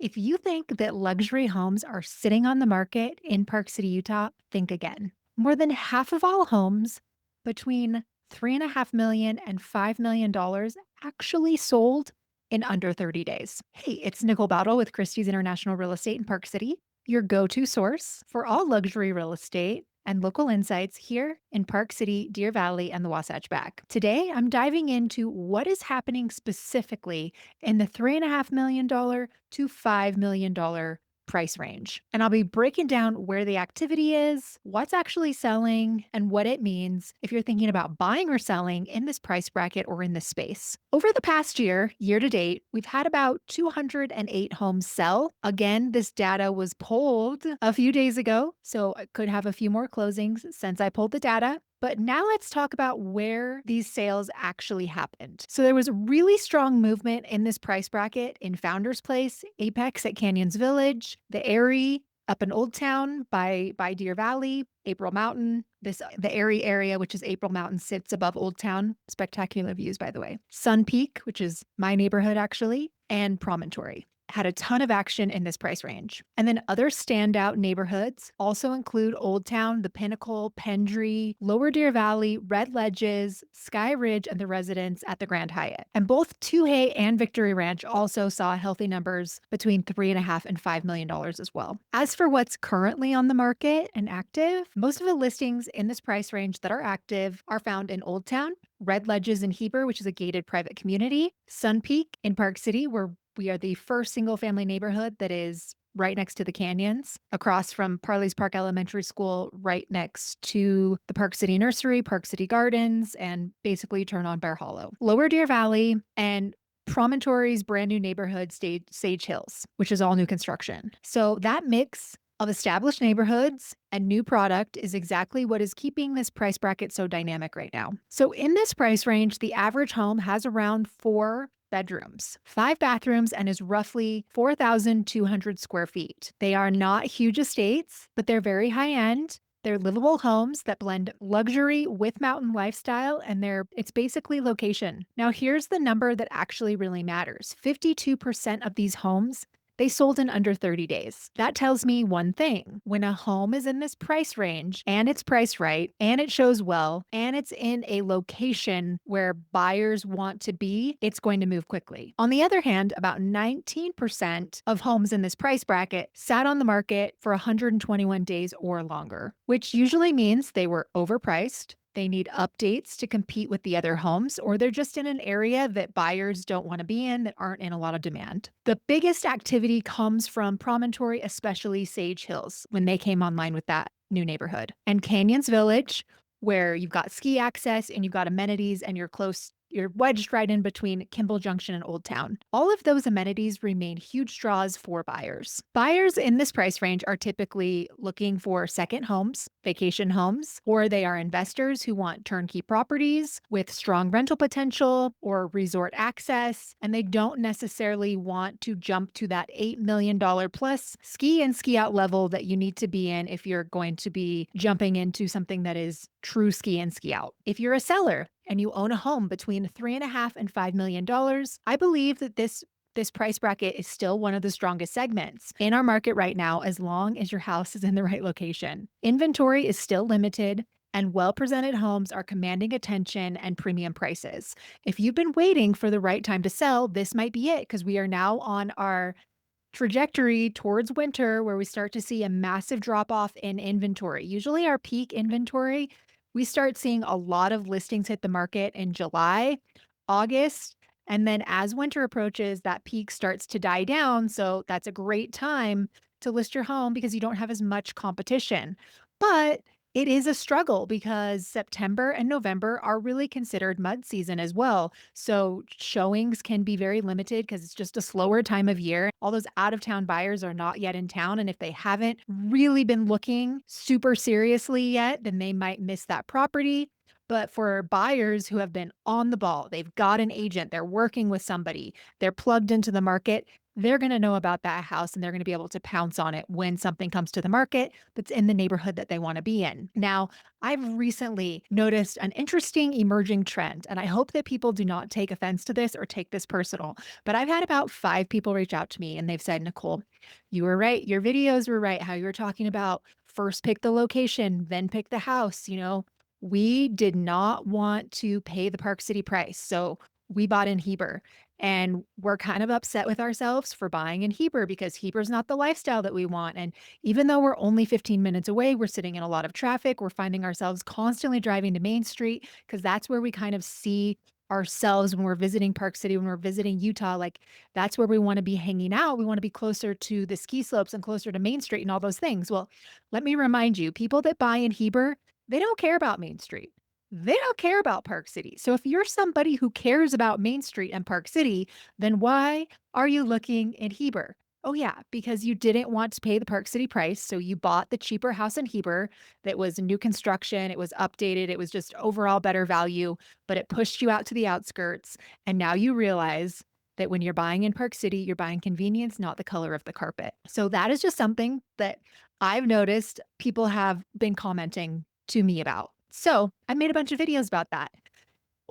If you think that luxury homes are sitting on the market in Park City, Utah, think again. More than half of all homes between $3.5 million and $5 million actually sold in under 30 days. Hey, it's Nicole Bowdle with Christie's International Real Estate in Park City, your go-to source for all luxury real estate and local insights here in Park City, Deer Valley, and the Wasatch Back. Today, I'm diving into what is happening specifically in the $3.5 million to $5 million price range. And I'll be breaking down where the activity is, what's actually selling, and what it means if you're thinking about buying or selling in this price bracket or in this space. Over the past year to date, we've had about 208 homes sell. Again, this data was pulled a few days ago, so I could have a few more closings since I pulled the data. But now let's talk about where these sales actually happened. So there was really strong movement in this price bracket in Founders Place, Apex at Canyons Village, the Airy up in Old Town by Deer Valley, April Mountain. The Airy area, which is April Mountain, sits above Old Town. Spectacular views, by the way. Sun Peak, which is my neighborhood actually, and Promontory had a ton of action in this price range. And then other standout neighborhoods also include Old Town, the Pinnacle, Pendry, Lower Deer Valley, Red Ledges, Sky Ridge, and the Residence at the Grand Hyatt. And both Tuhey and Victory Ranch also saw healthy numbers between $3.5 and $5 million as well. As for what's currently on the market and active, most of the listings in this price range that are active are found in Old Town, Red Ledges in Heber, which is a gated private community, Sun Peak in Park City, where we are the first single family neighborhood that is right next to the canyons, across from Parley's Park Elementary School, right next to the Park City Nursery, Park City Gardens, and basically turn on Bear Hollow. Lower Deer Valley and Promontory's brand new neighborhood, Sage Hills, which is all new construction. So that mix of established neighborhoods and new product is exactly what is keeping this price bracket so dynamic right now. So in this price range, the average home has around 4 bedrooms, 5 bathrooms, and is roughly 4,200 square feet. They are not huge estates, but they're very high end. They're livable homes that blend luxury with mountain lifestyle, and it's basically location. Now, here's the number that actually really matters. 52% of these homes, they sold in under 30 days. That tells me one thing. When a home is in this price range and it's priced right and it shows well and it's in a location where buyers want to be, it's going to move quickly. On the other hand, about 19% of homes in this price bracket sat on the market for 121 days or longer, which usually means they were overpriced. They need updates to compete with the other homes, or they're just in an area that buyers don't want to be in that aren't in a lot of demand. The biggest activity comes from Promontory, especially Sage Hills, when they came online with that new neighborhood, and Canyons Village, where you've got ski access and you've got amenities and you're wedged right in between Kimball Junction and Old Town. All of those amenities remain huge draws for buyers. Buyers in this price range are typically looking for second homes, vacation homes, or they are investors who want turnkey properties with strong rental potential or resort access, and they don't necessarily want to jump to that $8 million plus ski and ski out level that you need to be in if you're going to be jumping into something that is true ski and ski out. If you're a seller and you own a home between $3.5 and $5 million, I believe that this price bracket is still one of the strongest segments in our market right now, as long as your house is in the right location. Inventory is still limited, and well-presented homes are commanding attention and premium prices. If you've been waiting for the right time to sell, this might be it, because we are now on our trajectory towards winter where we start to see a massive drop off in inventory. Usually our peak inventory, we start seeing a lot of listings hit the market in July, August, and then as winter approaches, that peak starts to die down. So that's a great time to list your home because you don't have as much competition. But it is a struggle because September and November are really considered mud season as well. So showings can be very limited because it's just a slower time of year. All those out of town buyers are not yet in town. And if they haven't really been looking super seriously yet, then they might miss that property. But for buyers who have been on the ball, they've got an agent, they're working with somebody, they're plugged into the market, they're going to know about that house and they're going to be able to pounce on it when something comes to the market that's in the neighborhood that they want to be in. Now, I've recently noticed an interesting emerging trend, and I hope that people do not take offense to this or take this personal. But I've had about 5 people reach out to me and they've said, Nicole, you were right. Your videos were right. How you were talking about first pick the location, then pick the house. We did not want to pay the Park City price. So we bought in Heber. And we're kind of upset with ourselves for buying in Heber because Heber's not the lifestyle that we want. And even though we're only 15 minutes away, we're sitting in a lot of traffic. We're finding ourselves constantly driving to Main Street because that's where we kind of see ourselves when we're visiting Park City, when we're visiting Utah. Like that's where we want to be hanging out. We want to be closer to the ski slopes and closer to Main Street and all those things. Well, let me remind you, people that buy in Heber, they don't care about Main Street. They don't care about Park City. So if you're somebody who cares about Main Street and Park City, then why are you looking in Heber? Oh, yeah, because you didn't want to pay the Park City price. So you bought the cheaper house in Heber that was new construction. It was updated. It was just overall better value, but it pushed you out to the outskirts. And now you realize that when you're buying in Park City, you're buying convenience, not the color of the carpet. So that is just something that I've noticed people have been commenting to me about. So I made a bunch of videos about that.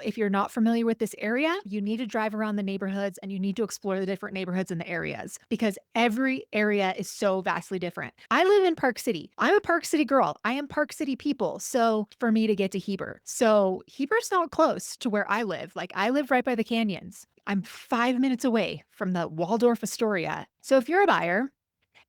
If you're not familiar with this area, you need to drive around the neighborhoods and you need to explore the different neighborhoods in the areas because every area is so vastly different. I live in Park City. I'm a Park City girl. I am Park City people. So for me to get to Heber. So Heber's not close to where I live. Like I live right by the canyons. I'm 5 minutes away from the Waldorf Astoria. So if you're a buyer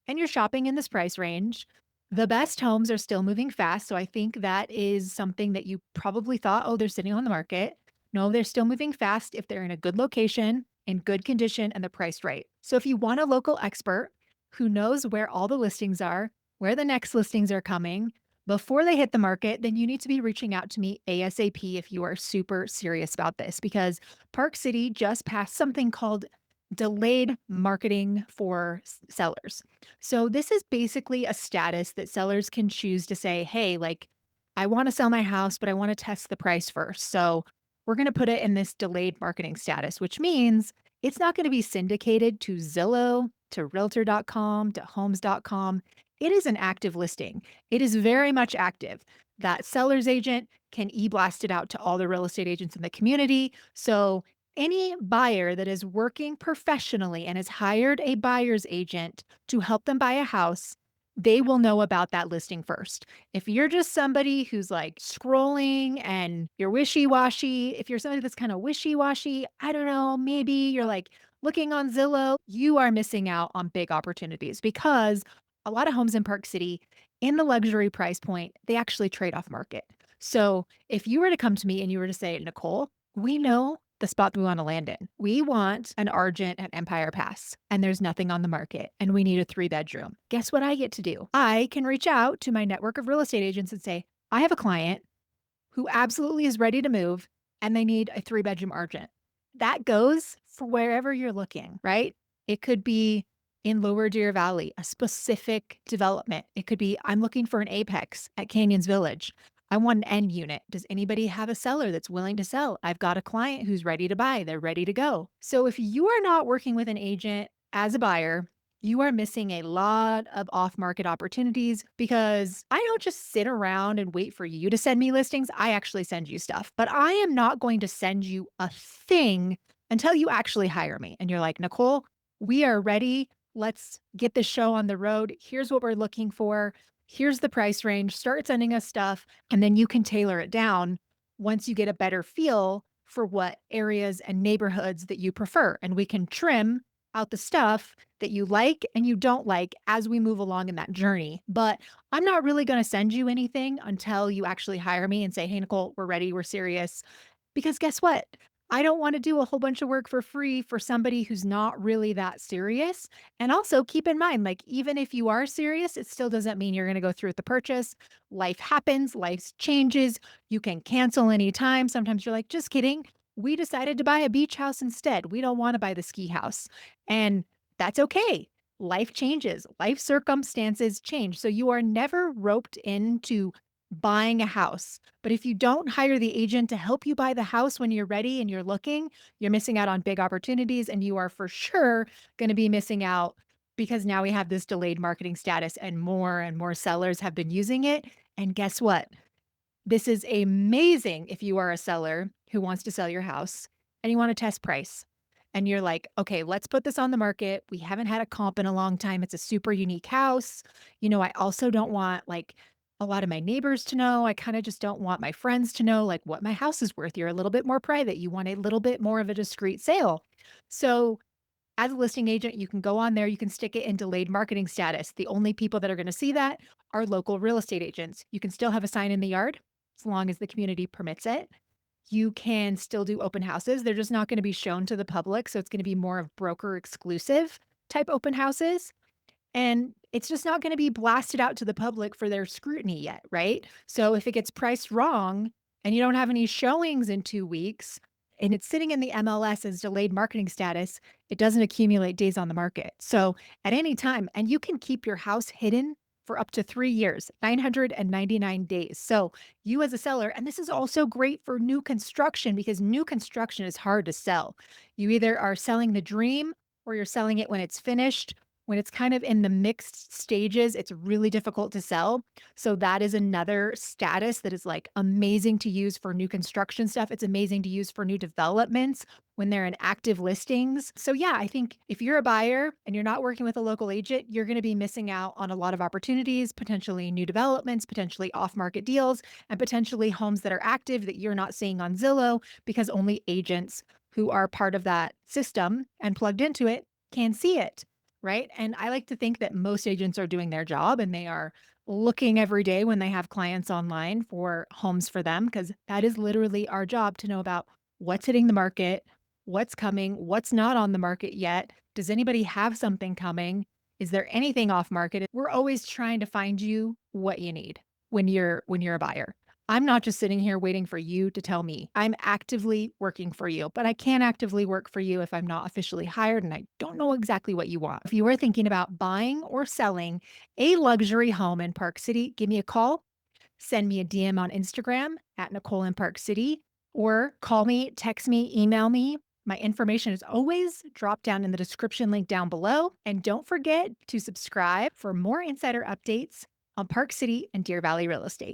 and you're shopping in this price range, the best homes are still moving fast. So I think that is something that you probably thought, oh, they're sitting on the market. No, they're still moving fast if they're in a good location, in good condition, and the price right. So if you want a local expert who knows where all the listings are, where the next listings are coming before they hit the market, then you need to be reaching out to me ASAP if you are super serious about this because Park City just passed something called delayed marketing for sellers. So this is basically a status that sellers can choose to say, hey, like, I want to sell my house, but I want to test the price first. So we're going to put it in this delayed marketing status, which means it's not going to be syndicated to Zillow, to realtor.com, to homes.com. It is an active listing. It is very much active. That seller's agent can e-blast it out to all the real estate agents in the community. So any buyer that is working professionally and has hired a buyer's agent to help them buy a house, they will know about that listing first. If you're just somebody who's like scrolling and you're wishy washy, if you're somebody that's kind of wishy washy, I don't know, maybe you're like looking on Zillow, you are missing out on big opportunities because a lot of homes in Park City in the luxury price point, they actually trade off market. So if you were to come to me and you were to say, Nicole, we know the spot that we want to land in. We want an Argent at Empire Pass, and there's nothing on the market, and we need a 3 bedroom. Guess what I get to do? I can reach out to my network of real estate agents and say, I have a client who absolutely is ready to move, and they need a 3 bedroom Argent. That goes for wherever you're looking, right? It could be in Lower Deer Valley, a specific development. It could be, I'm looking for an Apex at Canyons Village. I want an end unit. Does anybody have a seller that's willing to sell? I've got a client who's ready to buy. They're ready to go. So if you are not working with an agent as a buyer, you are missing a lot of off market opportunities because I don't just sit around and wait for you to send me listings. I actually send you stuff, but I am not going to send you a thing until you actually hire me. And you're like, Nicole, we are ready. Let's get the show on the road. Here's what we're looking for. Here's the price range. Start sending us stuff. And then you can tailor it down once you get a better feel for what areas and neighborhoods that you prefer. And we can trim out the stuff that you like and you don't like as we move along in that journey. But I'm not really going to send you anything until you actually hire me and say, hey, Nicole, we're ready. We're serious. Because guess what? I don't want to do a whole bunch of work for free for somebody who's not really that serious. And also keep in mind, like, even if you are serious, it still doesn't mean you're going to go through with the purchase. Life happens, life changes. You can cancel anytime. Sometimes you're like, just kidding. We decided to buy a beach house instead. We don't want to buy the ski house. And that's okay. Life changes, life circumstances change. So you are never roped into buying a house. But if you don't hire the agent to help you buy the house when you're ready and you're looking, you're missing out on big opportunities and you are for sure going to be missing out because now we have this delayed marketing status and more sellers have been using it. And guess what? This is amazing if you are a seller who wants to sell your house and you want to test price. And you're like, okay, let's put this on the market. We haven't had a comp in a long time. It's a super unique house. I also don't want like a lot of my neighbors to know. I kind of just don't want my friends to know like what my house is worth. You're a little bit more private. You want a little bit more of a discreet sale. So as a listing agent, you can go on there, you can stick it in delayed marketing status. The only people that are going to see that are local real estate agents. You can still have a sign in the yard as long as the community permits it. You can still do open houses. They're just not going to be shown to the public. So it's going to be more of broker exclusive type open houses. And it's just not going to be blasted out to the public for their scrutiny yet, right? So if it gets priced wrong and you don't have any showings in 2 weeks and it's sitting in the MLS as delayed marketing status, it doesn't accumulate days on the market. So at any time, and you can keep your house hidden for up to 3 years, 999 days. So you as a seller, and this is also great for new construction because new construction is hard to sell. You either are selling the dream or you're selling it when it's finished. When it's kind of in the mixed stages, it's really difficult to sell. So that is another status that is like amazing to use for new construction stuff. It's amazing to use for new developments when they're in active listings. So yeah, I think if you're a buyer and you're not working with a local agent, you're going to be missing out on a lot of opportunities, potentially new developments, potentially off-market deals, and potentially homes that are active that you're not seeing on Zillow because only agents who are part of that system and plugged into it can see it. Right. And I like to think that most agents are doing their job and they are looking every day when they have clients online for homes for them, because that is literally our job to know about what's hitting the market, what's coming, what's not on the market yet. Does anybody have something coming? Is there anything off market? We're always trying to find you what you need when you're a buyer. I'm not just sitting here waiting for you to tell me. I'm actively working for you, but I can't actively work for you if I'm not officially hired and I don't know exactly what you want. If you are thinking about buying or selling a luxury home in Park City, give me a call, send me a DM on Instagram at Nicole in Park City, or call me, text me, email me. My information is always dropped down in the description link down below. And don't forget to subscribe for more insider updates on Park City and Deer Valley real estate.